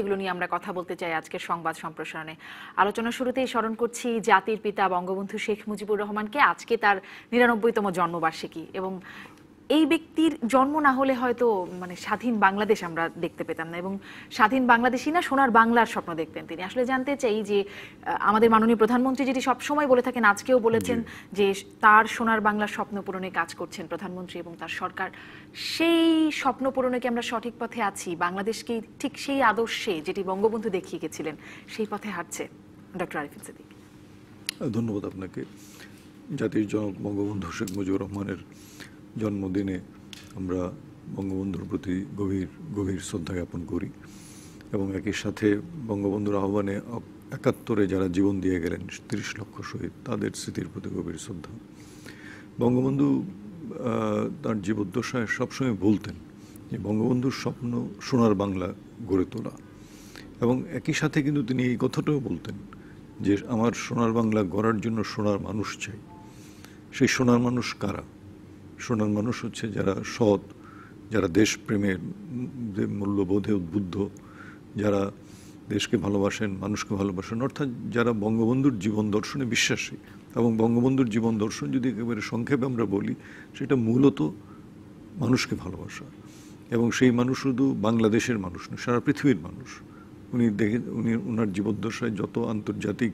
বিষয়গুলো নিয়ে আমরা কথা বলতে চাই আজকের সংবাদ সম্প্রসারণে। আলোচনা শুরুতেই স্মরণ করছি জাতির পিতা বঙ্গবন্ধু শেখ মুজিবুর রহমানকে। আজকে তার ৯৯তম জন্মবার্ষিকী এবং এই ব্যক্তির জন্ম না হলে হয়তো স্বাধীন বাংলাদেশ আমরা দেখতে পেতাম না এবং স্বাধীন বাংলাদেশই না সোনার বাংলার স্বপ্ন দেখতেন তিনি। আসলে জানতে চাই যে আমাদের মাননীয় প্রধানমন্ত্রী যেটি সবসময় বলে থাকেন, আজকেও বলেছেন যে তার সোনার বাংলার স্বপ্ন পূরণে কাজ করছেন প্রধানমন্ত্রী এবং তার সরকার। সেই স্বপ্ন পূরণে কি আমরা সঠিক পথে আছি? বাংলাদেশকে ঠিক সেই আদর্শে যেটি বঙ্গবন্ধু দেখিয়ে গেছিলেন সেই পথে হাঁটছে? ডক্টর আরিফিন সিদ্দিক। ধন্যবাদ আপনাকে। জাতির জনক বঙ্গবন্ধু শেখ মুজিবুর রহমানের জন্মদিনে আমরা বঙ্গবন্ধুর প্রতি গভীর গভীর শ্রদ্ধা জ্ঞাপন করি এবং একই সাথে বঙ্গবন্ধুর আহ্বানে ৭১-এ যারা জীবন দিয়ে গেলেন ৩০ লক্ষ শহীদ, তাদের স্মৃতির প্রতি গভীর শ্রদ্ধা। বঙ্গবন্ধু তার জীবদ্দশায় সবসময় বলতেন যে বঙ্গবন্ধুর স্বপ্ন সোনার বাংলা গড়ে তোলা, এবং একই সাথে কিন্তু তিনি এই কথাটাও বলতেন যে আমার সোনার বাংলা গড়ার জন্য সোনার মানুষ চাই। সেই সোনার মানুষ কারা? সোনার মানুষ হচ্ছে যারা সৎ, যারা দেশপ্রেমের মূল্যবোধে উদ্বুদ্ধ, যারা দেশকে ভালোবাসেন, মানুষকে ভালোবাসেন, অর্থাৎ যারা বঙ্গবন্ধুর জীবন দর্শনে বিশ্বাসী। এবং বঙ্গবন্ধুর জীবন দর্শন যদি একেবারে সংক্ষেপে আমরা বলি, সেটা মূলত মানুষকে ভালোবাসা। এবং সেই মানুষ শুধু বাংলাদেশের মানুষ নয়, সারা পৃথিবীর মানুষ। উনি ওনার জীবদ্দশায় যত আন্তর্জাতিক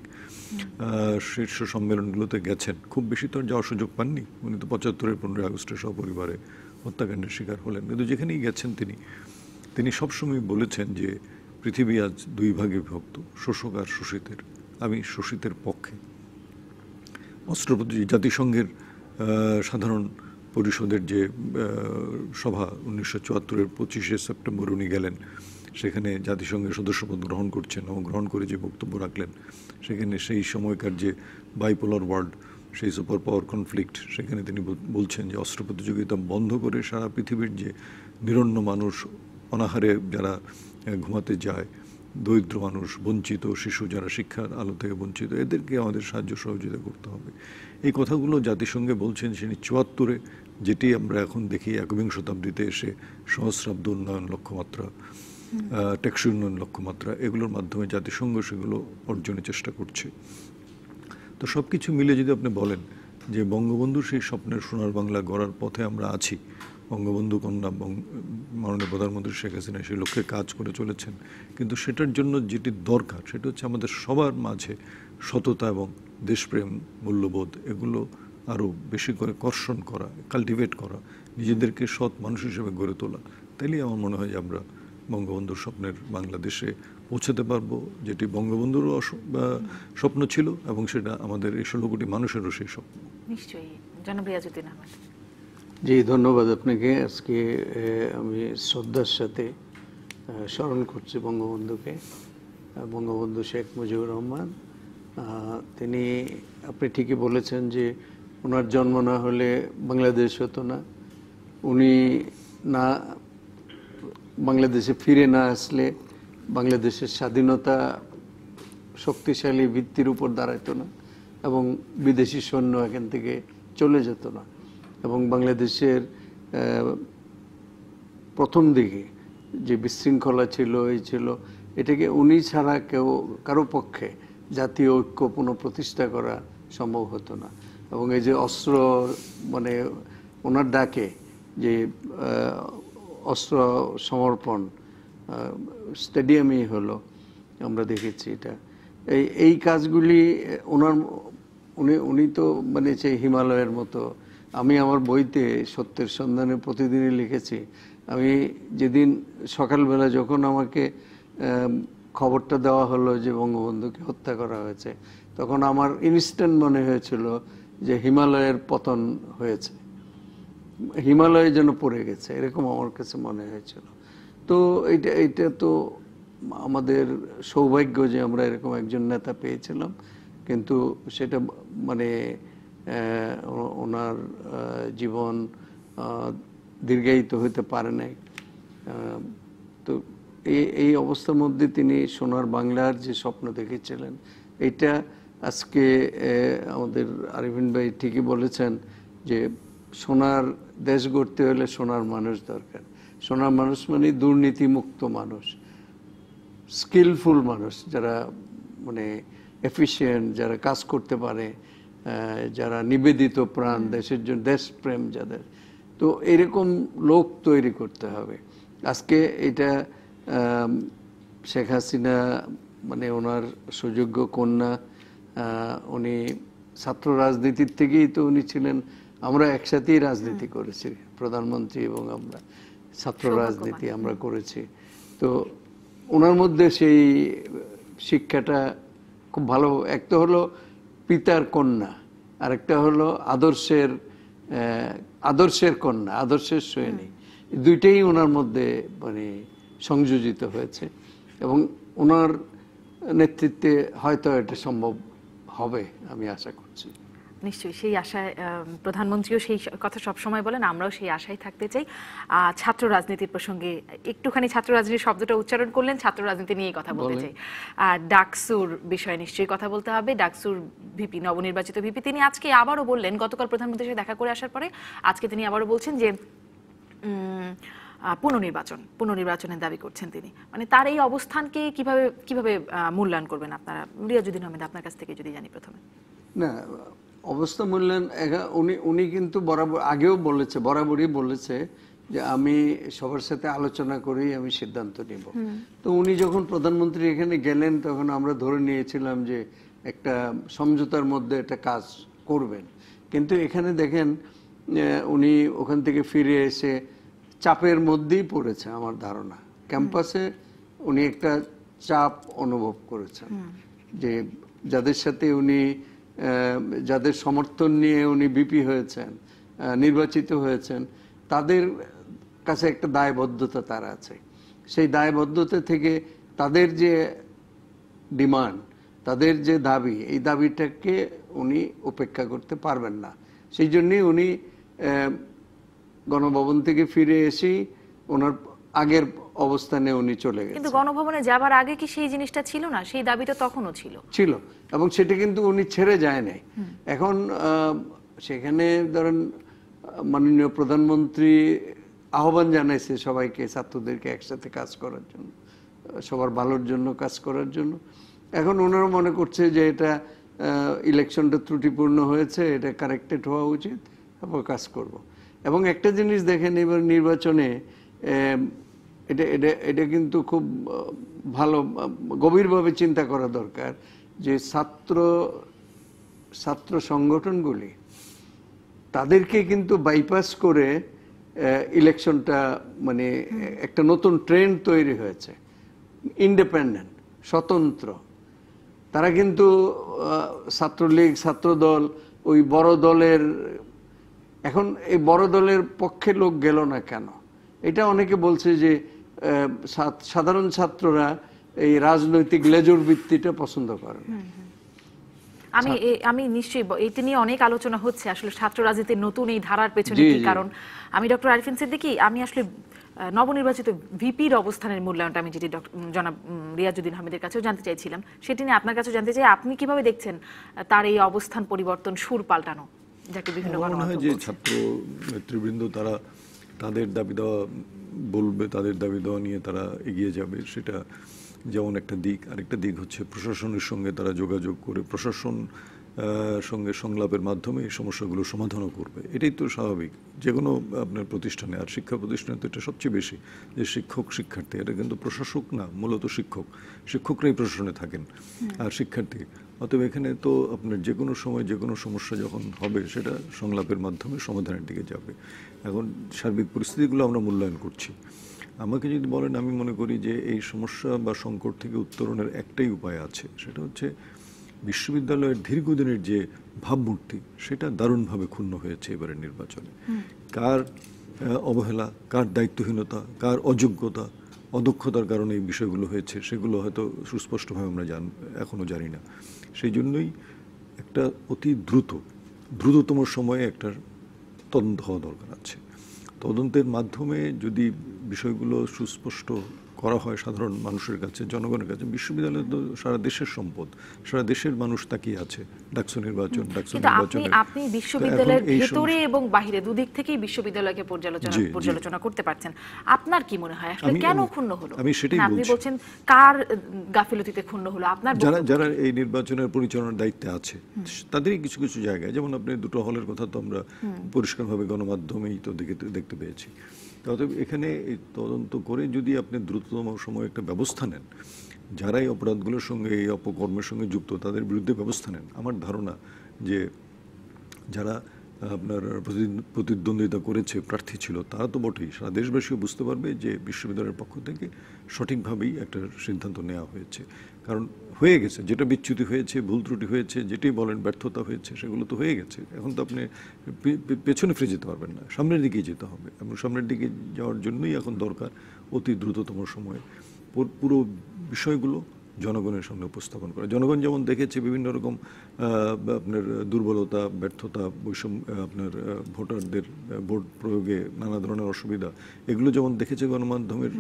শীর্ষ সম্মেলনগুলোতে গেছেন, খুব বেশি তো আর যাওয়ার সুযোগ পাননি। উনি তো ৭৫-এর ১৫ই আগস্টে সপরিবারে হত্যাকাণ্ডের শিকার হলেন। কিন্তু যেখানেই গেছেন তিনি সবসময় বলেছেন যে পৃথিবী আজ দুই ভাগে বিভক্ত, শোষক আর শোষিতের। আমি শোষিতের পক্ষে। জাতিসংঘের সাধারণ পরিষদের যে সভা ১৯৭৪-এর ২৫শে সেপ্টেম্বর উনি গেলেন, সেখানে জাতিসংঘের সদস্যপদ গ্রহণ করছেন এবং গ্রহণ করে যে বক্তব্য রাখলেন, সেখানে সেই সময়কার যে বাইপোলার ওয়ার্ল্ড, সেই সুপার পাওয়ার কনফ্লিক্ট, সেখানে তিনি বলছেন যে অস্ত্র প্রতিযোগিতা বন্ধ করে সারা পৃথিবীর যে নিরন্ন মানুষ, অনাহারে যারা ঘুমাতে যায়, দরিদ্র মানুষ, বঞ্চিত শিশু যারা শিক্ষার আলো থেকে বঞ্চিত, এদেরকে আমাদের সাহায্য সহযোগিতা করতে হবে। এই কথাগুলো জাতিসংঘে বলছেন তিনি ৭৪-এ, যেটি আমরা এখন দেখি একবিংশ শতাব্দীতে এসে সহস্রাব্দ উন্নয়ন লক্ষ্যমাত্রা, টেকসই উন্নয়ন লক্ষ্যমাত্রা, এগুলোর মাধ্যমে জাতিসংঘ সেগুলো অর্জনের চেষ্টা করছে। তো সব কিছু মিলে যদি আপনি বলেন যে বঙ্গবন্ধুর সেই স্বপ্নের সোনার বাংলা গড়ার পথে আমরা আছি, বঙ্গবন্ধু কন্যা মাননীয় প্রধানমন্ত্রী শেখ হাসিনা সেই লক্ষ্যে কাজ করে চলেছেন, কিন্তু সেটার জন্য যেটি দরকার সেটা হচ্ছে আমাদের সবার মাঝে সততা এবং দেশপ্রেম, মূল্যবোধ, এগুলো আরও বেশি করে কর্ষণ করা, কাল্টিভেট করা, নিজেদেরকে সৎ মানুষ হিসেবে গড়ে তোলা। তাইলেই আমার মনে হয় যে আমরা বঙ্গবন্ধুর স্বপ্নের বাংলাদেশে পৌঁছাতে পারবো, যেটি বঙ্গবন্ধুরও স্বপ্ন ছিল এবং সেটা আমাদের এই ১৬ কোটি মানুষেরও সেই স্বপ্ন। নিশ্চয়ই। জনাব রিয়াজউদ্দিন আহমেদ। জি, ধন্যবাদ আপনাকে। আজকে আমি শ্রদ্ধার সাথে স্মরণ করছি বঙ্গবন্ধুকে, বঙ্গবন্ধু শেখ মুজিবুর রহমান। তিনি, আপনি ঠিকই বলেছেন যে ওনার জন্ম না হলে বাংলাদেশ হতো না। উনি না বাংলাদেশে ফিরে না আসলে বাংলাদেশের স্বাধীনতা শক্তিশালী ভিত্তির উপর দাঁড়াইতো না এবং বিদেশি সৈন্য এখান থেকে চলে যেত না। এবং বাংলাদেশের প্রথম দিকে যে বিশৃঙ্খলা ছিল, এটাকে উনি ছাড়া কারো পক্ষে জাতীয় ঐক্য পুনঃপ্রতিষ্ঠা করা সম্ভব হতো না। এবং এই যে অস্ত্র, ওনার ডাকে যে অস্ত্র সমর্পণ স্টেডিয়ামই হলো, আমরা দেখেছি এই কাজগুলি উনি তো সেই হিমালয়ের মতো। আমি আমার বইতে সত্যের সন্ধানে প্রতিদিনই লিখেছি, আমি যেদিন সকালবেলা যখন আমাকে খবরটা দেওয়া হলো যে বঙ্গবন্ধুকে হত্যা করা হয়েছে, তখন আমার ইনস্ট্যান্ট মনে হয়েছিল যে হিমালয়ের পতন হয়েছে, হিমালয়ে যেন পড়ে গেছে, এরকম আমার কাছে মনে হয়েছিল। তো এইটা তো আমাদের সৌভাগ্য যে আমরা এরকম একজন নেতা পেয়েছিলাম, কিন্তু সেটা ওনার জীবন দীর্ঘায়িত হতে পারে নাই। তো এই অবস্থার মধ্যে তিনি সোনার বাংলার যে স্বপ্ন দেখেছিলেন, এইটা আজকে আমাদের আরিফিন ভাই ঠিকই বলেছেন যে সোনার দেশ গড়তে হলে সোনার মানুষ দরকার। সোনার মানুষ মানে দুর্নীতিমুক্ত মানুষ, স্কিলফুল মানুষ, যারা মানে এফিশিয়েন্ট, যারা কাজ করতে পারে, যারা নিবেদিত প্রাণ, দেশের জন্য দেশপ্রেম যাদের, তো এরকম লোক তৈরি করতে হবে। আজকে এটা শেখ হাসিনা মানে ওনার সুযোগ্য কন্যা, উনি ছাত্র রাজনীতির থেকেই তো উনি ছিলেন, আমরা একসাথেই রাজনীতি করেছি, প্রধানমন্ত্রী এবং আমরা ছাত্র রাজনীতি আমরা করেছি। তো ওনার মধ্যে সেই শিক্ষাটা খুব ভালো। একটা হলো পিতার কন্যা, আরেকটা হলো আদর্শের কন্যা, আদর্শের সৈনিক। দুইটাই ওনার মধ্যে মানে সংযোজিত হয়েছে এবং ওনার নেতৃত্বে হয়তো এটা সম্ভব হবে, আমি আশা করছি। নিশ্চয়ই সেই আশায় প্রধানমন্ত্রীও সেই কথা সবসময় বলেন, আমরাও সেই আশায় থাকতে চাই। ছাত্র রাজনীতির প্রসঙ্গে একটুখানি ছাত্র রাজনীতির শব্দটা উচ্চারণ করলেন, ছাত্র রাজনীতি নিয়েই কথা বলতে চাই। আর ডাকসুর বিষয়ে নিশ্চয়ই কথা বলতে হবে। ডাকসুর ভিপি, নবনির্বাচিত ভিপি, তিনি আজকে আবারও বললেন, গতকাল প্রধানমন্ত্রীর সাথে দেখা করে আসার পরে আজকে তিনি আবারও বলছেন যে পুনর্নির্বাচনের দাবি করছেন তিনি। মানে তার এই অবস্থানকে কিভাবে মূল্যায়ন করবেন আপনারা? রিয়াজউদ্দিন আহমেদ, আপনার কাছ থেকে যদি জানি প্রথমে। না, অবস্থা মূল্যায়ন উনি কিন্তু বরাবরই বলেছে যে আমি সবার সাথে আলোচনা করেই আমি সিদ্ধান্ত নিব। তো উনি যখন প্রধানমন্ত্রী এখানে গেলেন তখন আমরা ধরে নিয়েছিলাম যে একটা সমঝোতার মধ্যে একটা কাজ করবেন, কিন্তু এখানে দেখেন উনি ওখান থেকে ফিরে এসে চাপের মধ্যেই পড়েছে। আমার ধারণা ক্যাম্পাসে উনি একটা চাপ অনুভব করেছেন, যে যাদের সাথে উনি যাদের সমর্থন নিয়ে উনি বিপি হয়েছেন, নির্বাচিত হয়েছেন, তাদের কাছে একটা দায়বদ্ধতা তার আছে। সেই দায়বদ্ধতা থেকে তাদের যে ডিমান্ড, তাদের যে দাবি, এই দাবিটাকে উনি উপেক্ষা করতে পারবেন না। সেই জন্যই উনি গণভবন থেকে ফিরে এসেই ওনার আগের অবস্থানে উনি চলে গেছেন। কিন্তু গণভবনে যাবার আগে কি সেই জিনিসটা ছিল না? সেই দাবিটা তখনও ছিল এবং সেটা কিন্তু উনি ছেড়ে যায় নাই। এখন সেখানে ধরেন মাননীয় প্রধানমন্ত্রী আহ্বান জানাইছে সবাইকে, ছাত্রদেরকে একসাথে কাজ করার জন্য, সবার ভালোর জন্য কাজ করার জন্য। এখন ওনারা মনে করছে যে এটা ইলেকশনটা ত্রুটিপূর্ণ হয়েছে, এটা কারেক্টেড হওয়া উচিত, তারপর কাজ করব। এবং একটা জিনিস দেখেন, এবার নির্বাচনে এটা কিন্তু খুব ভালো গভীরভাবে চিন্তা করা দরকার যে ছাত্র সংগঠনগুলি তাদেরকে কিন্তু বাইপাস করে ইলেকশনটা মানে একটা নতুন ট্রেন্ড তৈরি হয়েছে। ইন্ডিপেন্ডেন্ট, স্বতন্ত্র, তারা কিন্তু ছাত্রলীগ, ছাত্রদল, ওই বড় দলের, এখন এই বড় দলের পক্ষে লোক গেল না কেন? এটা অনেকে বলছে যে সাধারণ ছাত্ররা এই রাজনৈতিক লেজুর ভিত্তিটা পছন্দ করে না। আমি নিশ্চয়ই এটা নিয়ে অনেক আলোচনা হচ্ছে আসলে ছাত্র রাজনীতির নতুন এই ধারার পেছনে কি কারণ। আমি ডক্টর আরিফিন সিদ্দিকী, আমি আসলে নবনির্বাচিত ভিপির অবস্থানের মূল্যায়নটা আমি যেটি জনাব রিয়াজউদ্দিন আহমেদের কাছেও জানতে চাইছিলাম, সেটি নিয়ে আপনার কাছেও জানতে চাই, আপনি কিভাবে দেখছেন তার এই অবস্থান পরিবর্তন, সুর পাল্টানো, যাকে বিভিন্ন মনে হয় যে ছাত্র নেতৃবৃন্দ তারা তাদের দাবি দেওয়া বলবে, তাদের দাবি দেওয়া নিয়ে তারা এগিয়ে যাবে, সেটা যেমন একটা দিক। আরেকটা দিক হচ্ছে প্রশাসনের সঙ্গে তারা যোগাযোগ করে প্রশাসন সঙ্গে সংলাপের মাধ্যমে এই সমস্যাগুলো সমাধানও করবে। এটাই তো স্বাভাবিক যে কোনো আপনার প্রতিষ্ঠানে। আর শিক্ষা প্রতিষ্ঠানে তো এটা সবচেয়ে বেশি, যে শিক্ষক শিক্ষার্থী, এটা কিন্তু প্রশাসক না, মূলত শিক্ষকরাই প্রশাসনে থাকেন আর শিক্ষার্থী। অতএব এখানে তো আপনার যে কোনো সময় যে কোনো সমস্যা যখন হবে সেটা সংলাপের মাধ্যমে সমাধানের দিকে যাবে। এখন সার্বিক পরিস্থিতিগুলো আমরা মূল্যায়ন করছি। আমাকে যদি বলেন, আমি মনে করি যে এই সমস্যা বা সংকট থেকে উত্তরণের একটাই উপায় আছে, সেটা হচ্ছে বিশ্ববিদ্যালয়ের দীর্ঘদিনের যে ভাবমূর্তি সেটা দারুণভাবে ক্ষুণ্ণ হয়েছে এবারের নির্বাচনে। কার অবহেলা, কার দায়িত্বহীনতা, কার অযোগ্যতা, অদক্ষতার কারণে এই বিষয়গুলো হয়েছে সেগুলো হয়তো সুস্পষ্টভাবে আমরা এখনও জানি না। সেই জন্যই একটা অতি দ্রুততম সময়ে একটা তদন্ত হওয়া দরকার আছে। তদন্তের মাধ্যমে যদি বিষয়গুলো সুস্পষ্ট করা হয় সাধারণ মানুষের কাছে, জনগণের কাছে। বিশ্ববিদ্যালয় তো সারা দেশের সম্পদ, সারা দেশের মানুষ তাকিয়ে আছে ডাকসু নির্বাচন, ডাকসু কিন্তু নির্বাচনে। আপনি বিশ্ববিদ্যালয়ের ভেতরে এবং বাহিরে দুদিক থেকেই বিশ্ববিদ্যালয়কে পর্যালোচনা করতে পারছেন। আপনার কি মনে হয় আসলে কেন ক্ষুণ্ণ হলো? আমি সেটাই না, আপনি বলছি। বলছেন কার গাফিলতিতে ক্ষুণ্ণ হলো? আপনার যারা এই নির্বাচনের পরিচালনার দায়িত্বে আছে তাদেরই কিছু কিছু জায়গায়, যেমন আপনি দুটো হলের কথা তো আমরা পরিষ্কারভাবে গণমাধ্যমেই তো দেখতে পেয়েছি। অতএব এখানে এই তদন্ত করে যদি আপনি দ্রুততম সময়ে একটা ব্যবস্থা নেন, যারা এই অপরাধগুলোর সঙ্গে, এই অপকর্মের সঙ্গে যুক্ত, তাদের বিরুদ্ধে ব্যবস্থা নেন, আমার ধারণা যে যারা আপনার প্রতিদ্বন্দ্বিতা করেছে, প্রার্থী ছিল, তারা তো বটেই, সারা দেশবাসীও বুঝতে পারবে যে বিশ্ববিদ্যালয়ের পক্ষ থেকে সঠিকভাবেই একটা সিদ্ধান্ত নেওয়া হয়েছে। কারণ হয়ে গেছে, যেটা বিচ্যুতি হয়েছে, ভুল ত্রুটি হয়েছে, যেটাই বলেন ব্যর্থতা হয়েছে, সেগুলো তো হয়ে গেছে। এখন তো আপনি পেছনে ফিরে যেতে পারবেন না, সামনের দিকেই যেতে হবে। এবং সামনের দিকে যাওয়ার জন্যই এখন দরকার অতি দ্রুততম সময়ে পুরো বিষয়গুলো জনগণের সামনে উপস্থাপন করা। জনগণ যেমন দেখেছে বিভিন্ন রকম আপনার দুর্বলতা, ব্যর্থতা, বৈষম্য, আপনার ভোটারদের ভোট প্রয়োগে নানা ধরনের অসুবিধা, এগুলো যেমন দেখেছে গণমাধ্যমের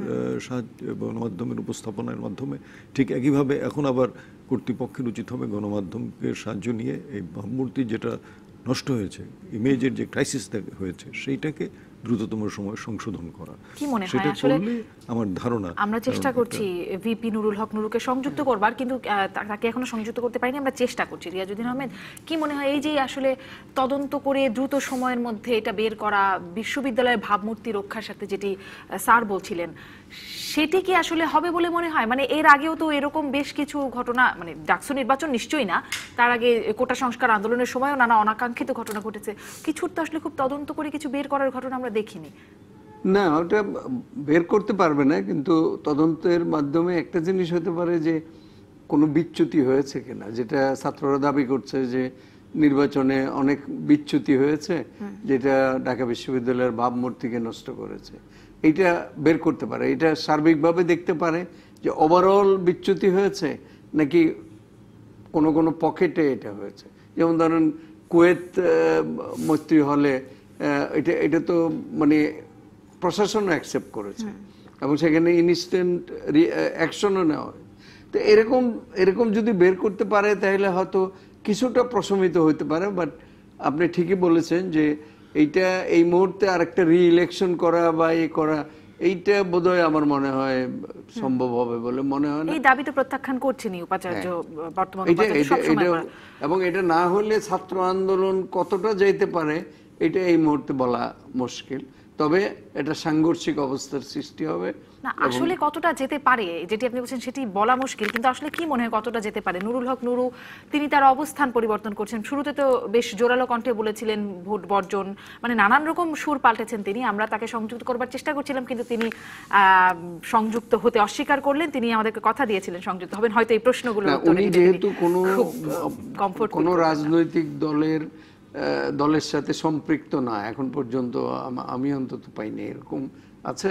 গণমাধ্যমের উপস্থাপনার মাধ্যমে, ঠিক একইভাবে এখন আবার কর্তৃপক্ষের উচিত হবে গণমাধ্যমকে সাহায্য নিয়ে এই ভাবমূর্তি যেটা নষ্ট হয়েছে, ইমেজের যে ক্রাইসিস হয়েছে, সেইটাকে দ্রুততম সময় সংশোধন করা। কি মনে হয় সেটা আসলে? করলে আমার ধারণা, আমরা চেষ্টা করছি ভিপি নুরুল হক নুরুকে সংযুক্ত করবার, কিন্তু তাকে এখনো সংযুক্ত করতে পারিনি, আমরা চেষ্টা করছি। রিয়াজউদ্দিন আহমেদ, কি মনে হয় এই যে আসলে তদন্ত করে দ্রুত সময়ের মধ্যে এটা বের করা, বিশ্ববিদ্যালয়ের ভাবমূর্তি রক্ষার সাথে যেটি স্যার বলছিলেন, সেটি কি আসলে হবে বলে মনে হয়? মানে এর আগেও তো এরকম বেশ কিছু ঘটনা, মানে ডাকসু নির্বাচন নিশ্চয়ই না, তার আগে কোটা সংস্কার আন্দোলনের সময়ও নানা অনাকাঙ্ক্ষিত ঘটনা ঘটেছে। কিছুর তো আসলে খুব তদন্ত করে কিছু বের করার ঘটনা আমরা দেখিনি। না, ওটা বের করতে পারবে না, কিন্তু তদন্তের মাধ্যমে একটা জিনিস হতে পারে যে কোনো বিচ্যুতি হয়েছে কিনা, যেটা ছাত্ররা দাবি করছে যে নির্বাচনে অনেক বিচ্যুতি হয়েছে, যেটা ঢাকা বিশ্ববিদ্যালয়ের ভাবমূর্তিকে নষ্ট করেছে। এইটা বের করতে পারে, এটা সার্বিকভাবে দেখতে পারে যে ওভারঅল বিচ্যুতি হয়েছে নাকি কোনো কোনো পকেটে এটা হয়েছে। যেমন ধরেন কুয়েত মৈত্রী হলে এটা তো মানে প্রশাসনও অ্যাকসেপ্ট করেছে এবং সেখানে ইনস্ট্যান্ট অ্যাকশনও নেওয়া হয়। তো এরকম যদি বের করতে পারে তাহলে হয়তো কিছুটা প্রশমিত হতে পারে। বাট আপনি ঠিকই বলেছেন যে এইটা এই মুহূর্তে আরেকটা রি-ইলেকশন করা বা করা, এইটা বোধহয় আমার মনে হয় সম্ভব হবে বলে মনে হয় না। এই দাবি তো প্রত্যাখ্যান করছেনই উপাচার্য, বর্তমান উপাচার্য সবসময় বলেন। এবং এটা না হলে ছাত্র আন্দোলন কতটা যেতে পারে এটা এই মুহূর্তে বলা মুশকিল। তবে এটা সাংঘর্ষিক অবস্থার সৃষ্টি হবে। না, আসলে কতটা যেতে পারে যেটি আপনি বলছেন সেটি বলা মুশকিল, কিন্তু আসলে কি মনে হয় কতটা যেতে পারে? নুরুল হক নুরু, তিনি তার অবস্থান পরিবর্তন করছেন। শুরুতে তো বেশ জোরালো কণ্ঠে বলেছিলেন ভোট বর্জন, মানে নানান রকম সুর পাল্টেছেন তিনি। আমরা তাকে সংযুক্ত করবার চেষ্টা করছিলাম, কিন্তু তিনি সংযুক্ত হতে অস্বীকার করলেন। তিনি আমাদেরকে কথা দিয়েছিলেন সংযুক্ত হবেন, হয়তো এই প্রশ্নগুলো উনি যেহেতু কোনো রাজনৈতিক দলের সাথে সম্পৃক্ত না এখন পর্যন্ত, আমি অন্তত পাইনি। এরকম আছে,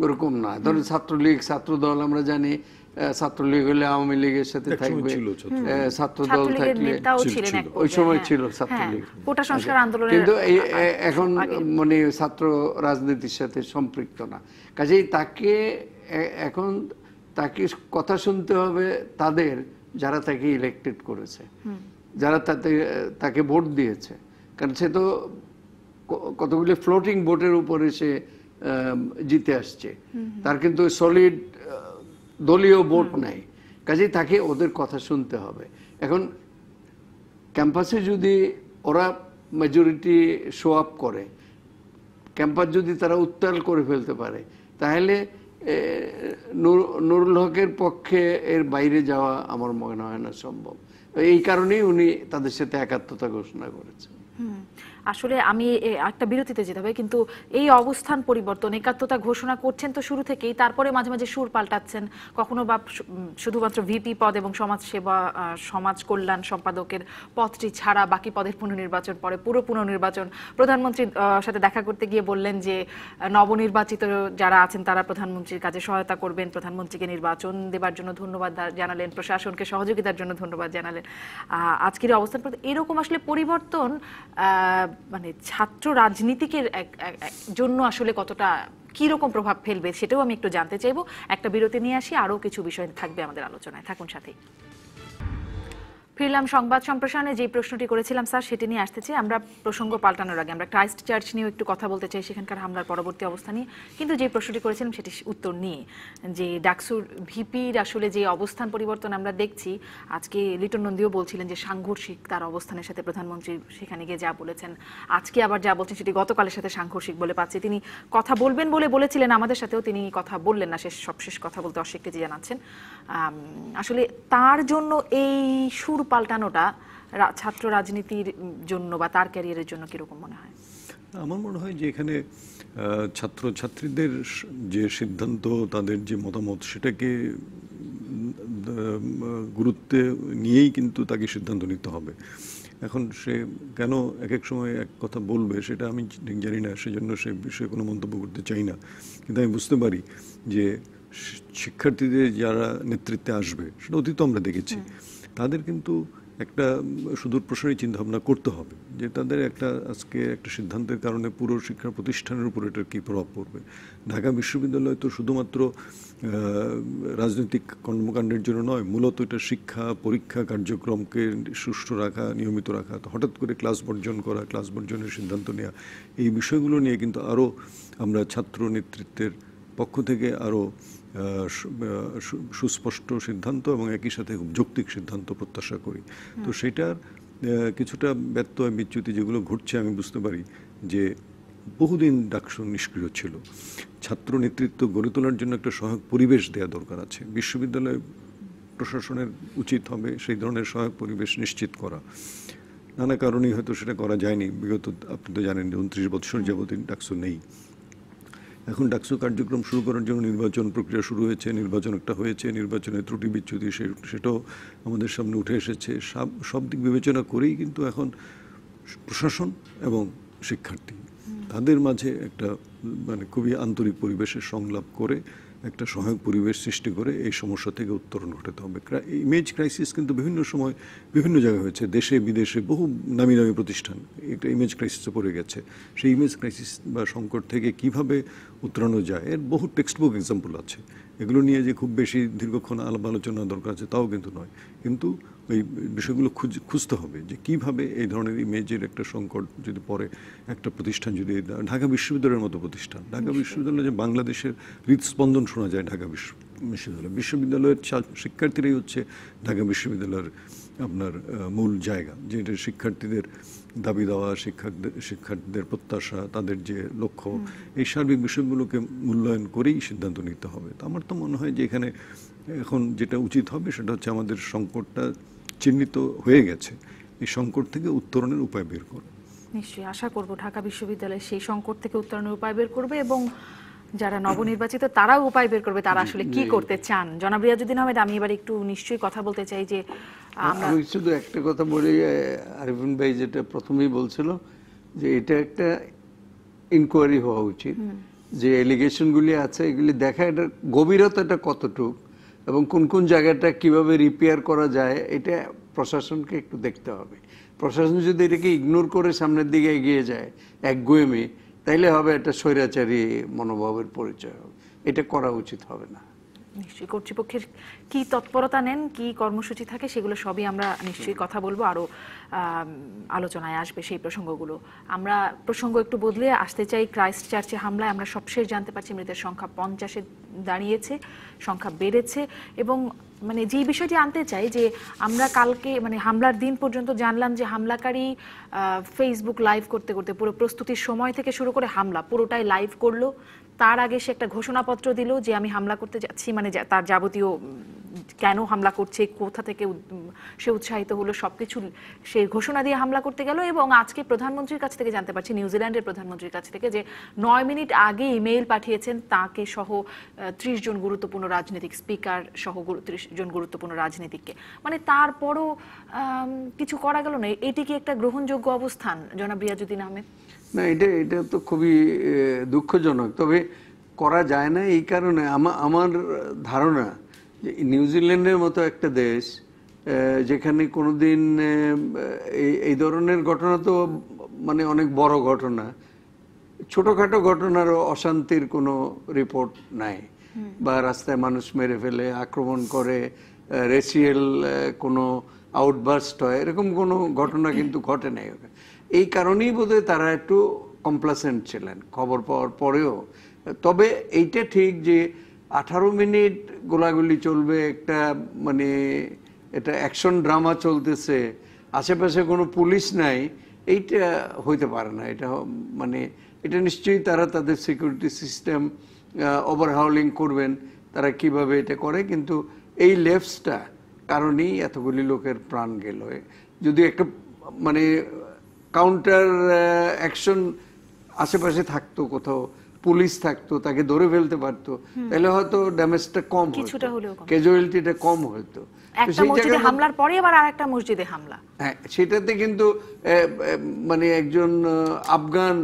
ওরকম না। ধরেন ছাত্রলীগ, ছাত্রদল, আমরা জানি ছাত্রলীগ হলে আওয়ামী লীগের সাথে থাকবে, ছাত্রদল থাকলে ওই সময় ছিল ছাত্রলীগ, কোটা সংস্কার আন্দোলন, কিন্তু এখন মানে ছাত্র রাজনীতির সাথে সম্পৃক্ত না। কাজেই এখন তাকে কথা শুনতে হবে তাদের, যারা তাকে ইলেক্টেড করেছে, যারা তাকে ভোট দিয়েছে। কারণ সে তো কতগুলি ফ্লোটিং ভোটের উপরে সে জিতে আসছে, তার কিন্তু সলিড দলীয় ভোট নাই। কাজেই তাকে ওদের কথা শুনতে হবে। এখন ক্যাম্পাসে যদি ওরা মেজরিটি শো আপ করে, ক্যাম্পাস যদি তারা উত্তাল করে ফেলতে পারে, তাহলে নুরুল হকের পক্ষে এর বাইরে যাওয়া আমার মনে হয় না সম্ভব। এই কারণেই উনি তাদের সাথে একাত্মতা ঘোষণা করেছেন। আসলে আমি একটা বিরতিতে যেতে হবে, কিন্তু এই অবস্থান পরিবর্তন, একাত্মতা ঘোষণা করছেন তো শুরু থেকেই, তারপরে মাঝে মাঝে সুর পাল্টাচ্ছেন। কখনো বা শুধুমাত্র ভিপি পদ এবং সমাজসেবা, সমাজ কল্যাণ সম্পাদকের পদটি ছাড়া বাকি পদের পুনর্নির্বাচন, পরে পুরো পুনর্নির্বাচন। প্রধানমন্ত্রীর সাথে দেখা করতে গিয়ে বললেন যে নবনির্বাচিত যারা আছেন তারা প্রধানমন্ত্রীর কাজে সহায়তা করবেন, প্রধানমন্ত্রীকে নির্বাচন দেবার জন্য ধন্যবাদ জানালেন, প্রশাসনকে সহযোগিতার জন্য ধন্যবাদ জানালেন। আজকের অবস্থান এরকম আসলে পরিবর্তন মানে ছাত্র রাজনীতিকে জন্য আসলে কতটা কি রকম প্রভাব ফেলবে সেটাও আমি একটু জানতে চাইবো। একটা বিরতি নিয়ে আসি, আরো কিছু বিষয় থাকবে আমাদের আলোচনায়, থাকুন সাথেই। ফিরলাম সংবাদ সম্প্রসারণে। যে প্রশ্নটি করেছিলাম স্যার সেটি নিয়ে আসতে চাই। আমরা প্রসঙ্গ পাল্টানোর আগে আমরা ক্রাইস্ট চার্চ নিয়েও একটু কথা বলতে চাই, সেখানকার হামলার পরবর্তী অবস্থা নিয়ে। কিন্তু যে প্রশ্নটি করেছিলাম সেটি উত্তর নিয়ে, যে ডাকসুর ভিপির আসলে যে অবস্থান পরিবর্তন আমরা দেখছি, আজকে লিটন নন্দীও বলছিলেন যে সাংঘর্ষিক তার অবস্থানের সাথে প্রধানমন্ত্রী সেখানে গিয়ে যা বলেছেন, আজকে আবার যা বলছেন সেটি গতকালের সাথে সাংঘর্ষিক বলে পাচ্ছি। তিনি কথা বলবেন বলে বলেছিলেন আমাদের সাথেও, তিনি কথা বললেন না, সবশেষ কথা বলতে অস্বীকৃতি জানাচ্ছেন। আসলে তার জন্য এই সুর পাল্টানোটা ছাত্র রাজনীতির জন্য বা তার ক্যারিয়ারের জন্য কিরকম মনে হয়? আমার মনে হয় যে এখানে ছাত্রছাত্রীদের যে সিদ্ধান্ত, তাদের যে মতামত, সেটাকে গুরুত্বে নিয়েই কিন্তু তাকে সিদ্ধান্ত নিতে হবে। এখন সে কেন এক এক সময় এক কথা বলবে সেটা আমি ঠিক জানি না, সেজন্য সে বিষয়ে কোনো মন্তব্য করতে চাই না। কিন্তু আমি বুঝতে পারি যে শিক্ষার্থীদের যারা নেতৃত্বে আসবে, সেটা অতীত আমরা দেখেছি, তাদের কিন্তু একটা সুদূর প্রসারী চিন্তাভাবনা করতে হবে যে তাদের আজকে একটা সিদ্ধান্তের কারণে পুরো শিক্ষা প্রতিষ্ঠানের উপর এটার কী প্রভাব পড়বে। ঢাকা বিশ্ববিদ্যালয় তো শুধুমাত্র রাজনৈতিক কর্মকাণ্ডের জন্য নয়, মূলত এটা শিক্ষা পরীক্ষা কার্যক্রমকে সুষ্ঠু রাখা, নিয়মিত রাখা। তো হঠাৎ করে ক্লাস বর্জন করা, ক্লাস বর্জনের সিদ্ধান্ত নেওয়া, এই বিষয়গুলো নিয়ে কিন্তু আরও আমরা ছাত্র নেতৃত্বের পক্ষ থেকে আরও সুস্পষ্ট সিদ্ধান্ত এবং একই সাথে যৌক্তিক সিদ্ধান্ত প্রত্যাশা করি। তো সেটার কিছুটা ব্যত্যয় বিচ্যুতি যেগুলো ঘটছে, আমি বুঝতে পারি যে বহুদিন ডাকসু নিষ্ক্রিয় ছিল। ছাত্র নেতৃত্ব গড়ে তোলার জন্য একটা সহায়ক পরিবেশ দেওয়া দরকার আছে। বিশ্ববিদ্যালয় প্রশাসনের উচিত হবে সেই ধরনের সহায়ক পরিবেশ নিশ্চিত করা। নানা কারণেই হয়তো সেটা করা যায়নি। বিগত আপনি তো জানেন যে 29 বছর যাবত ডাকসু নেই। এখন ডাকসু কার্যক্রম শুরু করার জন্য নির্বাচন প্রক্রিয়া শুরু হয়েছে, নির্বাচন একটা হয়েছে, নির্বাচনের ত্রুটি বিচ্যুতি সেটাও আমাদের সামনে উঠে এসেছে। সব দিক বিবেচনা করেই কিন্তু এখন প্রশাসন এবং শিক্ষার্থী তাদের মাঝে একটা মানে খুবই আন্তরিক পরিবেশের সংলাপ করে একটা সহায়ক পরিবেশ সৃষ্টি করে এই সমস্যা থেকে উত্তরণ ঘটাতে হবে। ইমেজ ক্রাইসিস কিন্তু বিভিন্ন সময় বিভিন্ন জায়গায় হয়েছে, দেশে বিদেশে বহু নামি দামি প্রতিষ্ঠান একটা ইমেজ ক্রাইসিসে পড়ে গেছে। সেই ইমেজ ক্রাইসিস বা সংকট থেকে কিভাবে উত্তরানো যায় এর বহু টেক্সট বুক এক্সাম্পল আছে। এগুলো নিয়ে যে খুব বেশি দীর্ঘক্ষণ আলাপ আলোচনা দরকার আছে তাও কিন্তু নয়, কিন্তু ওই বিষয়গুলো খুঁজতে হবে যে কিভাবে এই ধরনের ইমেজের একটা সংকট যদি পরে একটা প্রতিষ্ঠান, যদি ঢাকা বিশ্ববিদ্যালয়ের মতো প্রতিষ্ঠান, ঢাকা বিশ্ববিদ্যালয়ে যে বাংলাদেশের হৃদস্পন্দন শোনা যায় ঢাকা বিশ্ববিদ্যালয়ের শিক্ষার্থীরাই হচ্ছে ঢাকা বিশ্ববিদ্যালয়ের আপনার মূল জায়গা, যেটা শিক্ষার্থীদের দাবি দেওয়া, শিক্ষার্থীদের প্রত্যাশা, তাদের যে লক্ষ্য, এই সার্বিক বিষয়গুলোকে মূল্যায়ন করেই সিদ্ধান্ত নিতে হবে। তো আমার তো মনে হয় যে এখানে এখন যেটা উচিত হবে সেটা হচ্ছে আমাদের সংকটটা চিহ্নিত হয়ে গেছে, এই সংকট থেকে উত্তরণের উপায় বের করা। নিশ্চয়ই আশা করব ঢাকা বিশ্ববিদ্যালয় সেই সংকট থেকে উত্তরণের উপায় বের করবে এবং যারা নবনির্বাচিত তারাও উপায় বের করবে তারা আসলে কি করতে চান। জনাব রিয়াজউদ্দিন আহমেদ, আমি এবার একটু নিশ্চয়ই কথা বলতে চাই যে আমি শুধু একটা কথা বলি, আরিফিন ভাই যেটা প্রথমেই বলছিল যে এটা একটা ইনকোয়ারি হওয়া উচিত, যে এলিগেশনগুলি আছে এগুলি দেখা, এটা গভীরতাটা কতটুক এবং কোন কোন জায়গাটা কিভাবে রিপেয়ার করা যায়, এটা প্রশাসনকে একটু দেখতে হবে। প্রশাসন যদি এটাকে ইগনোর করে সামনের দিকে এগিয়ে যায় একগুঁয়েমি, তাইলে হবে একটা স্বৈরাচারী মনোভাবের পরিচয় হবে। এটা করা উচিত হবে না। নিশ্চয়ই কর্তৃপক্ষের কি তৎপরতা নেন, কি কর্মসূচি থাকে, সেগুলো সবই আমরা নিশ্চয়ই কথা বলবো, আরও আলোচনায় আসবে সেই প্রসঙ্গগুলো। আমরা প্রসঙ্গ একটু বদলে আসতে চাই ক্রাইস্ট চার্চে হামলায় আমরা সবশেষ জানতে পারছি মৃতের সংখ্যা 50-এ দাঁড়িয়েছে, সংখ্যা বেড়েছে। এবং মানে যেই বিষয়টি আনতে চাই যে আমরা কালকে মানে হামলার দিন পর্যন্ত জানলাম যে হামলাকারী ফেসবুক লাইভ করতে করতে পুরো প্রস্তুতির সময় থেকে শুরু করে হামলা পুরোটাই লাইভ করলো। তার আগে সে একটা ঘোষণাপত্র দিল যে আমি হামলা করতে যাচ্ছি, মানে তার যাবতীয় কেন হামলা করছে, কোথা থেকে সে উৎসাহিত হলো, সবকিছু সে ঘোষণা দিয়ে হামলা করতে গেল। এবং আজকে প্রধানমন্ত্রীর কাছ থেকে জানতে পারছি, নিউজিল্যান্ডের প্রধানমন্ত্রীর কাছ থেকে, যে 9 মিনিট আগে ইমেইল পাঠিয়েছেন তাকে সহ 30 জন গুরুত্বপূর্ণ রাজনীতিক, স্পিকার সহ 30 জন গুরুত্বপূর্ণ রাজনীতিককে। মানে তারপরও কিছু করা গেল না। এটি কি একটা গ্রহণযোগ্য অবস্থান জনাব রিয়াজউদ্দিন আহমেদ? না, এটা তো খুবই দুঃখজনক। তবে করা যায় না এই কারণে আমার ধারণা যে নিউজিল্যান্ডের মতো একটা দেশ যেখানে কোনোদিন এই ধরনের ঘটনা তো মানে অনেক বড় ঘটনা, ছোটখাটো ঘটনারও অশান্তির কোনো রিপোর্ট নাই, বা রাস্তায় মানুষ মেরে ফেলে, আক্রমণ করে, রেসিয়াল কোনো আউটবার্স্ট হয়, এরকম কোনো ঘটনা কিন্তু ঘটে নাই। এই কারণেই বোধহয় তারা একটু কমপ্লাসেন্ট ছিলেন খবর পাওয়ার পরেও। তবে এইটা ঠিক যে 18 মিনিট গোলাগুলি চলবে, একটা মানে এটা অ্যাকশন ড্রামা চলতেছে, আশেপাশে কোনো পুলিশ নাই, এইটা হইতে পারে না। এটা মানে এটা নিশ্চয়ই তারা তাদের সিকিউরিটি সিস্টেম ওভারহাউলিং করবেন, তারা কিভাবে এটা করে। কিন্তু এই লেফটসটা কারণেই এতগুলি লোকের প্রাণ গেল। যদি একটা মানে কাউন্টার অ্যাকশন আশেপাশে থাকতো, কোথাও পুলিশ থাকতো, তাকে ধরে ফেলতে পারতো, তাহলে হয়তো ড্যামেজটা কম হতো, ক্যাজুয়ালিটিটা কম হতো। একটা মসজিদে হামলার পরে আবার আরেকটা মসজিদে হামলা, হ্যাঁ, সেটাতে কিন্তু মানে একজন আফগান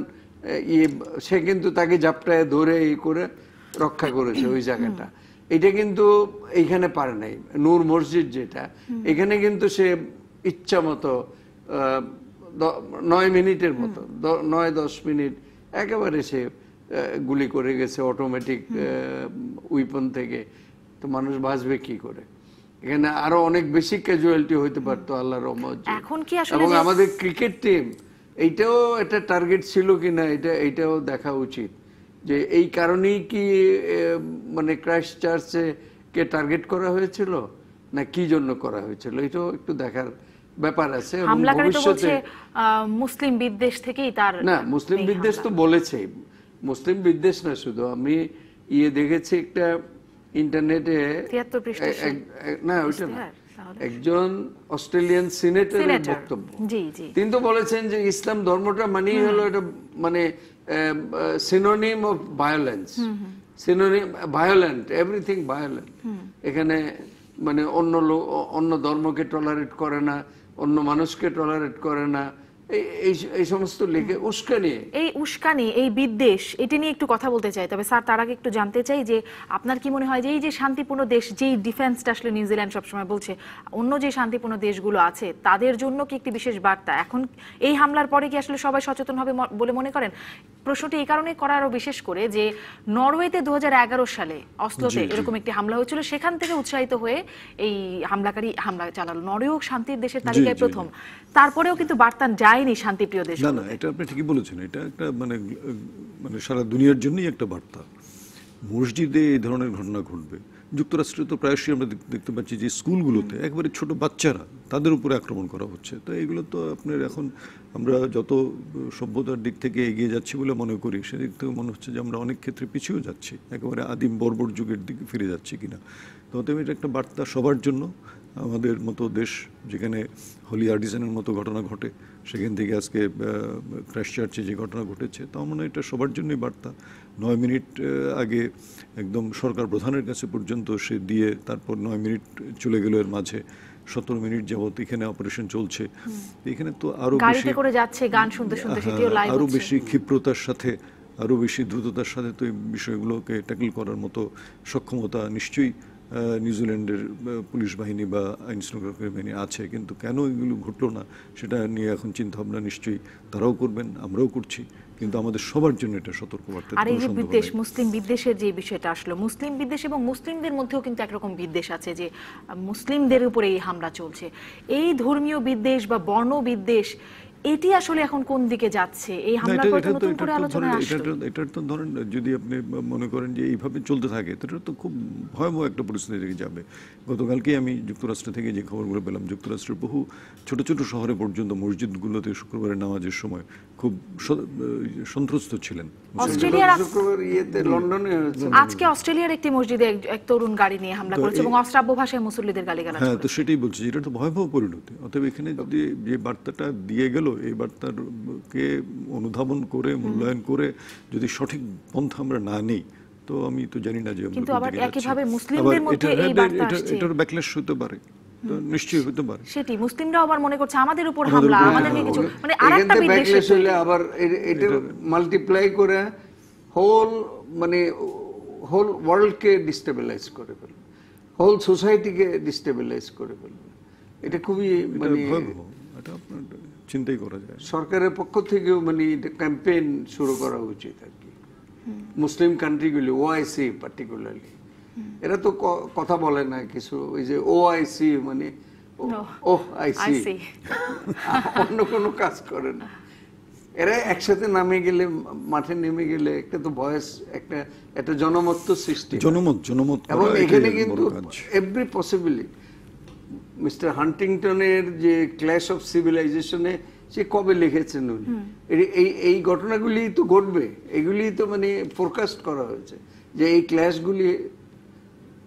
সে কিন্তু তাকে জাপটায় ধরে এই করে রক্ষা করেছে ওই জায়গাটা। এটা কিন্তু এইখানে পারে নাই। নূর মসজিদ যেটা, এখানে কিন্তু সে ইচ্ছা মতো 9 মিনিটের মতো 9-10 মিনিট একেবারে সে গুলি করে গেছে অটোমেটিক উইপন থেকে। তো মানুষ বাঁচবে কি করে? এখানে আরো অনেক বেশি ক্যাজুয়ালিটি হইতে পারতো আল্লাহর রহমত। এখন কি আসলে এবং আমাদের ক্রিকেট টিম এইটাও একটা টার্গেট ছিল কিনা এইটাও দেখা উচিত, যে এই কারণেই কি মানে ক্রাইস্ট চার্চে কে টার্গেট করা হয়েছিল, না কি জন্য করা হয়েছিল, এটাও একটু দেখার ব্যাপার আছে। হামলাকারী তো বলছে মুসলিম বিদ্বেষ থেকেই তার, না মুসলিম বিদ্বেষ তো বলেছে, মুসলিম বিদ্বেষ না শুধু, আমি দেখেছি একটা ইন্টারনেটে, না ওইটা না, একজন অস্ট্রেলিয়ান সিনেটরের বক্তব্য। তিনি তো বলেছেন যে ইসলাম ধর্মটা মানেই হলো এটা মানে synonym of violence, synonym violent, everything violent. এখানে মানে অন্য ধর্মকে টলারেট করে না, অন্য মানুষকে টলারেট করে না, এই সমস্ত লিখে উস্কানি, এই বিদ্বেষ, এটা নিয়ে একটু কথা বলতে চাই। তবে স্যার তার আগে একটু জানতে চাই যে আপনার কি মনে হয় যে এই যে শান্তিপূর্ণ দেশ, যেই ডিফেন্সটা আসলে নিউজিল্যান্ড সবসময় বলছে, অন্য যে শান্তিপূর্ণ দেশগুলো আছে তাদের জন্য কি একটি বিশেষ বার্তা এখন এই হামলার পরে কি আসলে সবাই সচেতন হবে বলে মনে করেন? প্রশ্নটি এই কারণে করা আরো বিশেষ করে যে নরওয়েতে 2011 সালে অসলোতে এরকম একটি হামলা হয়েছিল, সেখান থেকে উৎসাহিত হয়ে এই হামলাকারী হামলা চালালো। নরওয়েও শান্তির দেশের তালিকায় প্রথম, তারপরেও কিন্তু বার্তা যায়নি শান্তিপ্রিয় দেশ। না, এটা আপনি ঠিকই বলেছেন, এটা একটা মানে সারা দুনিয়ার জন্যই একটা বার্তা। মসজিদে এই ধরনের ঘটনা ঘটবে। যুক্তরাষ্ট্রে তো প্রায়শই আমরা দেখতে পাচ্ছি যে স্কুলগুলোতে একেবারে ছোট বাচ্চারা, তাদের উপরে আক্রমণ করা হচ্ছে। তো এগুলো তো আপনার এখন আমরা যত সভ্যতার দিক থেকে এগিয়ে যাচ্ছি বলে মনে করি, সেদিক থেকে মনে হচ্ছে যে আমরা অনেক ক্ষেত্রে পিছিয়েও যাচ্ছি, একেবারে আদিম বর্বর যুগের দিকে ফিরে যাচ্ছি কিনা। তো অতএব এটা একটা বার্তা সবার জন্য। আমাদের মতো দেশ যেখানে হলি আর্টিজানের মতো ঘটনা ঘটে, সেখান থেকে আজকে ক্রাইস্ট চার্চে যে ঘটনা ঘটেছে, তাও মনে হয় এটা সবার জন্যই বার্তা। 9 মিনিট আগে একদম সরকার প্রধানের কাছে পর্যন্ত সে দিয়ে, তারপর 9 মিনিট চলে গেল, এর মাঝে 17 মিনিট যাবত এখানে অপারেশন চলছে। এখানে তো আরো বেশি করে যাচ্ছে, গান শুনতে শুনতে সেটিও লাইভ, আরো বেশি ক্ষিপ্রতার সাথে, আরো বেশি দ্রুততার সাথে তো এই বিষয়গুলোকে ট্যাকল করার মতো সক্ষমতা নিশ্চয়ই নিউজিল্যান্ডের পুলিশ বাহিনী বা আইন শৃঙ্খলা বাহিনী আছে। কিন্তু কেন এগুলো ঘটলো না সেটা নিয়ে এখন চিন্তা ভাবনা নিশ্চয়ই তারাও করবেন, আমরাও করছি। কিন্তু আমাদের সবার জন্য এটা সতর্কবার্তা। আর এই যে বিদ্বেষ, মুসলিম বিদ্বেষের যে বিষয়টা আসলো, মুসলিম বিদ্বেষ এবং মুসলিমদের মধ্যেও কিন্তু একরকম বিদ্বেষ আছে, যে মুসলিমদের উপরে এই হামলা চলছে। এই ধর্মীয় বিদ্বেষ বা বর্ণ বিদ্বেষ, এটি আসলে এখন কোন দিকে যাচ্ছে? এই হামলার পর নতুন করে আলোচনা আসলো। এটা তো ধরেন, যদি আপনি মনে করেন যে এইভাবে চলতে থাকে, তো এটা তো খুব ভয়াবহ একটা পরিস্থিতি থেকে যাবে। গতকালকে আমি যুক্তরাষ্ট্র থেকে যে খবরগুলো পেলাম, যুক্তরাষ্ট্রের বহু ছোট ছোট শহরে পর্যন্ত মসজিদগুলোতে শুক্রবারের নামাজের সময় খুব সন্ত্রস্ত ছিলেন। আজকে অস্ট্রেলিয়ার একটি মসজিদে এক তরুণ গাড়ি নিয়ে হামলা করেছে এবং অশ্রাব্য ভাষায় মুসল্লিদের গালিগালাজ করেছে। হ্যাঁ, তো সেটাই বলছি, এটা তো ভয়াবহ পরিণতি। অতএব এখানে যদি যে বার্তাটা দিয়ে গেল, এই বার্তাকে অনুধাবন করে, মূল্যায়ন করে যদি সঠিক পন্থা আমরা না নেই, তো আমি তো জানি না যে কিন্তু আবার একইভাবে মুসলিমদের মধ্যে এই বার্তা আসছে, এটার ব্যাকল্যাশ হতে পারে, নিশ্চয়ই হতে পারে। সেটি মুসলিমরাও আবার মনে করছে আমাদের উপর হামলা, আমাদেরকে কিছু, মানে আরেকটা বিদ্বেষ হইলে আবার এটা মাল্টিপ্লাই করে হোল ওয়ার্ল্ডকে ডিস্টেবিলাইজ করে ফেলবে, হোল সোসাইটিকে ডিস্টেবিলাইজ করে ফেলবে। এটা খুবই এটা মানে ভয়াবহ, এটা আপনার চিন্তাই করা যায় না। সরকারের পক্ষ থেকেও মানে এটা ক্যাম্পেইন শুরু করা উচিত আর কি। মুসলিম কান্ট্রিগুলি, ওআইসি পার্টিকুলারলি, এরা তো কথা বলে না কিছু, ওই যে ওআইসি মানে ওহ আইসি, অন্য কোনো কাজ করে না। এরা একসাথে নামে গেলে, মাঠে নেমে গেলে একটা তো ভয়েস, একটা জনমত তো সৃষ্টি, জনমত এবং করা এখানে এটাই কিন্তু বড় কাজ। এভরি পসিবিলিটি, মিস্টার হান্টিংটনের যে ক্ল্যাশ অফ সিভিলাইজেশনে সে কবে লিখেছেন উনি, এই ঘটনাগুলি তো ঘটবে, এগুলি তো মানে ফোরকাস্ট করা হয়েছে যে এই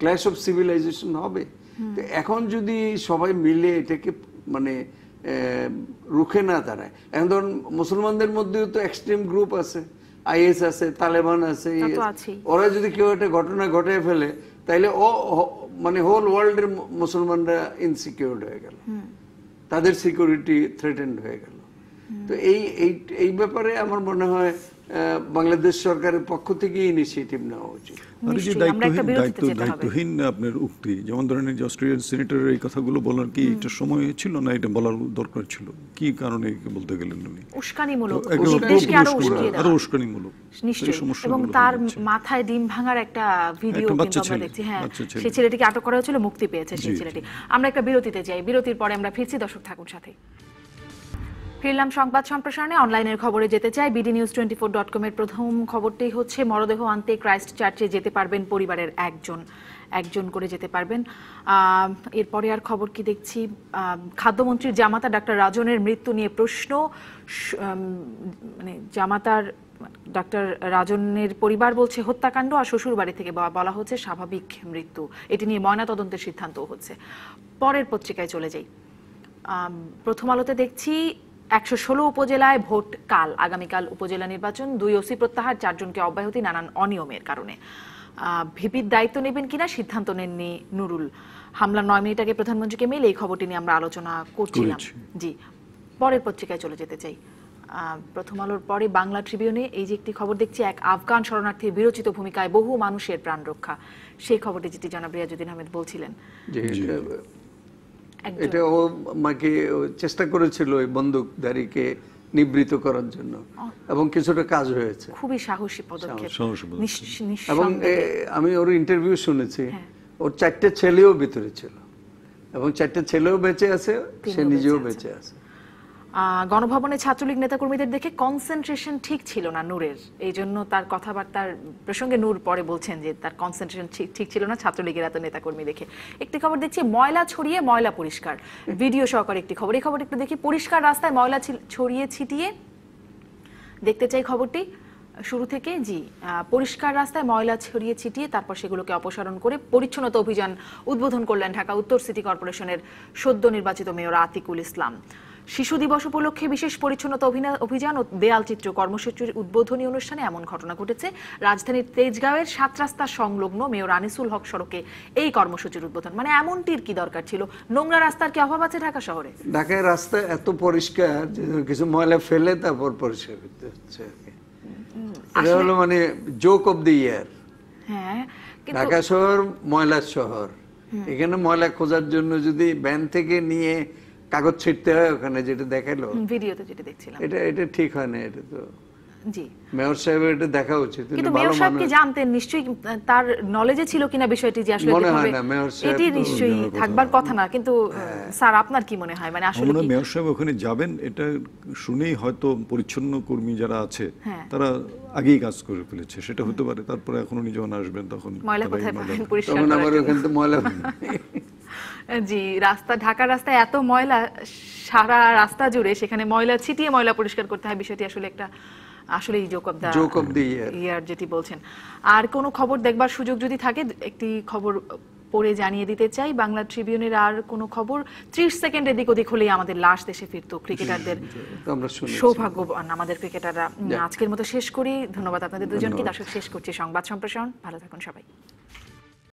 ক্ল্যাশ অফ সিভিলাইজেশন হবে। তো এখন যদি সবাই মিলে এটাকে মানে রুখে না দাঁড়ায়, এখন ধরুন মুসলমানদের মধ্যেও তো এক্সট্রিম গ্রুপ আছে, আইএস আছে, তালেবান আছে, ওরা যদি কেউ একটা ঘটনা ঘটে ফেলে তাইলে মানে হোল ওয়ার্ল্ডের মুসলমানরা ইনসিকিউরড হয়ে গেল, তাদের সিকিউরিটি থ্রেটেন্ড হয়ে গেল। তো এই ব্যাপারে আমার মনে হয় বাংলাদেশ সরকারের পক্ষ থেকে ইনিশিয়েটিভ নেওয়া উচিত। আর এই যে দায়িত্বহীন আপনার উক্তি, যেমন ধরেন যে অস্ট্রেলিয়ান সিনেটরের এই কথাগুলো বলার কি এটা সময় ছিল না? এটা বলার দরকার ছিল, কি কারণে বলতে গেলেন উনি? উস্কানিমূলক, দেশকে আরো উস্কানিমূলক, নিশ্চয়ই। এবং তার মাথায় ডিম ভাঙার একটা ভিডিও কিন্তু আমরা দেখছি। হ্যাঁ, সেই ছেলেটিকে আটক করা হয়েছিল, মুক্তি পেয়েছে সেই ছেলেটি। আমরা একটা বিরতিতে যাই, বিরতির পরে আমরা ফিরছি, দর্শক থাকুন সাথে। ফিরলাম সংবাদ সম্প্রসারণে। অনলাইনের খবরে যেতে চাই। bdnews24.com এর প্রথম খবরটি হচ্ছে, মরদেহ আনতে ক্রাইস্ট চার্চে যেতে পারবেন পরিবারের একজন করে যেতে পারবেন। এরপরে আর খবর কি দেখছি, খাদ্যমন্ত্রীর জামাতা ডাক্তার রাজনের মৃত্যু নিয়ে প্রশ্ন। মানে জামাতার ডাক্তার রাজনের পরিবার বলছে হত্যাকাণ্ড, আর শ্বশুর বাড়ি থেকে বলা হচ্ছে স্বাভাবিক মৃত্যু। এটি নিয়ে ময়নাতদন্তের সিদ্ধান্তও হচ্ছে। পরের পত্রিকায় চলে যাই। প্রথম আলোতে দেখছি 116 উপজেলায় ভোট কাল, আগামীকাল উপজেলা নির্বাচন, 2 ওসি প্রত্যাহার, 4 জনকে অব্যাহতি নানান অনিয়মের কারণে। ভিপির দায়িত্ব নেবেন কিনা সিদ্ধান্ত নেননি নুরুল। হামলা 9 মিনিট আগে প্রধানমন্ত্রীকে মেলে এই খবরটি নিয়ে আমরা আলোচনা করছিলাম। জি, পরের পত্রিকায় চলে যেতে চাই। প্রথম আলোর পরে বাংলা ট্রিবিউনে এই যে একটি খবর দেখছি, এক আফগান শরণার্থীর বিরচিত ভূমিকায় বহু মানুষের প্রাণ রক্ষা। সেই খবরটি যেটি জনাব রিয়াজউদ্দিন আহমেদ বলছিলেন, এটা ও মাকে চেষ্টা করেছিল ওই বন্দুকধারীকে নিবৃত করার জন্য, এবং কিছুটা কাজ হয়েছে। খুবই সাহসী পদক্ষেপ। এবং আমি ওর ইন্টারভিউ শুনেছি, ওর 4টে ছেলেও ভিতরে ছিল, এবং 4টে ছেলেও বেঁচে আছে, সে নিজেও বেঁচে আছে। গণভবনে ছাত্রলীগ নেতাকর্মীদের দেখে কনসেন্ট্রেশন ঠিক ছিল না নূরের, এই জন্য তার কথাবার্তার প্রসঙ্গে নূর পরে বলছেন যে তার কনসেন্ট্রেশন ঠিক ছিল না ছাত্রলীগের এত নেতাকর্মী দেখে। একটি খবর দেখছি, ময়লা ছড়িয়ে ময়লা পরিষ্কার, ভিডিও সহকারে একটি খবর। এই খবর একটু দেখি, পরিষ্কার রাস্তায় ময়লা ছড়িয়ে ছিটিয়ে। দেখতে চাই খবরটি শুরু থেকে। জি, পরিষ্কার রাস্তায় ময়লা ছড়িয়ে ছিটিয়ে তারপর সেগুলোকে অপসারণ করে পরিচ্ছন্নতা অভিযান উদ্বোধন করলেন ঢাকা উত্তর সিটি কর্পোরেশনের সদ্য নির্বাচিত মেয়র আতিকুল ইসলাম। শিশু দিবস উপলক্ষে বিশেষ পরিচ্ছন্নতা অভিযান ও দেয়ালচিত্র কর্মসূচির উদ্বোধনী অনুষ্ঠানে এমন ঘটনা ঘটেছে। রাজধানীর তেজগাঁওয়ের 7 রাস্তা সংলগ্ন মেয়র আনিসুল হক সড়কে এই কর্মসূচির উদ্বোধন। মানে এমনটির কি দরকার ছিল? নোংরা রাস্তার কি অভাব আছে ঢাকা শহরে? ঢাকায় রাস্তা এত পরিষ্কার যে কিছু ময়লা ফেলে তারপর পরিষ্কার করতে হচ্ছে। এটা হলো মানে জোক অফ দি ইয়ার। হ্যাঁ, ঢাকা শহর ময়লার শহর, এখানে ময়লা খোঁজার জন্য যদি ভ্যান থেকে নিয়ে কাগজ ছিটতে হয় ওখানে, যেটা দেখালো ভিডিওতে যেটা দেখছিলাম, এটা ঠিক হয় না। এটা তো জি মেয়র সাহেবের এটা দেখা উচিত। কিন্তু মেয়র সাহেব কি জানতেন? নিশ্চয়ই তার নলেজে ছিল কিনা বিষয়টি যে আসলে এটি নিশ্চয়ই থাকবার কথা না। কিন্তু স্যার আপনার কি মনে হয়, মানে আসলে কি মেয়র সাহেব ওখানে যাবেন এটা শুনেই হয়তো পরিচ্ছন্ন কর্মী যারা আছে তারা আগেই কাজ করে ফেলেছে, সেটা হতে পারে। তারপরে এখনো নিয়ে যখন আসবেন তখন ময়লা কোথায় পাবেন পরিষ্কার তখন আবার ওখানে তো ময়লা। জি, রাস্তা, ঢাকার রাস্তায় এত ময়লা সারা রাস্তা জুড়ে, সেখানে ময়লা ছিটিয়ে ময়লা পরিষ্কার করতে হয়। বিষয়টি আসলে একটা আসলেই জোক অফ দি ইয়ার যেটি বলছেন। আর কোনো খবর দেখবার সুযোগ যদি থাকে একটি খবর পড়ে জানিয়ে দিতে চাই। বাংলা ট্রিবিউনের আর কোনো খবর, 30 সেকেন্ড এদিক ওদিক হলেই আমাদের লাশ দেশে ফিরতো। ক্রিকেটারদের সৌভাগ্যবান আমাদের ক্রিকেটাররা। আজকের মতো শেষ করি। ধন্যবাদ আপনাদের দুজনকে। দর্শক, শেষ করছি সংবাদ সম্প্রসারণ। ভালো থাকুন সবাই।